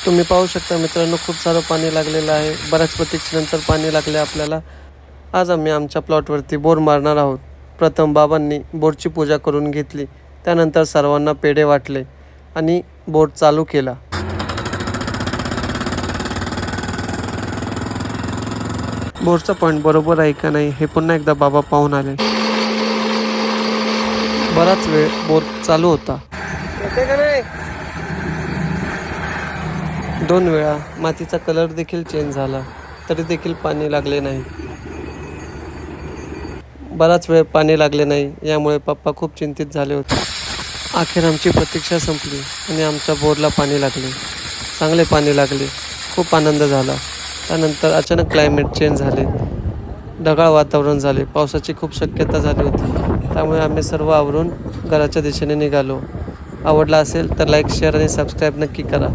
तुम्ही पाहू शकता मित्रांनो, खूप सारं पाणी लागलेलं आहे. बऱ्याच प्रतीक्षेनंतर पाणी लागले आपल्याला. आज आम्ही आमच्या प्लॉटवरती बोर मारणार आहोत. प्रथम बाबांनी बोरची पूजा करून घेतली. त्यानंतर सर्वांना पेढे वाटले आणि बोर चालू केला. बोरचा पॉईंट बरोबर आहे का नाही हे पुन्हा एकदा बाबा पाहून आले. बराच वेळ बोर चालू होता. येते का नाही? 2 वेळा मातीचा कलर देखील चेंज झाला, तरी देखील पाणी लागले नाही. बराच वेळ पाणी लागले नाही, यामुळे पप्पा खूप चिंतित झाले होते. अखेर आमची प्रतीक्षा संपली आणि आमच्या बोरला पाणी लागले. चांगले पाणी लागले. खूप आनंद झाला. त्यानंतर अचानक क्लायमेट चेंज झाले. ढगाळ वातावरण झाले. पावसाची खूप शक्यता झाली होती. त्यामुळे आम्ही सर्व आवरून घराच्या दिशेने निघालो. आवडला असेल तर लाईक, शेअर आणि सबस्क्राईब नक्की करा.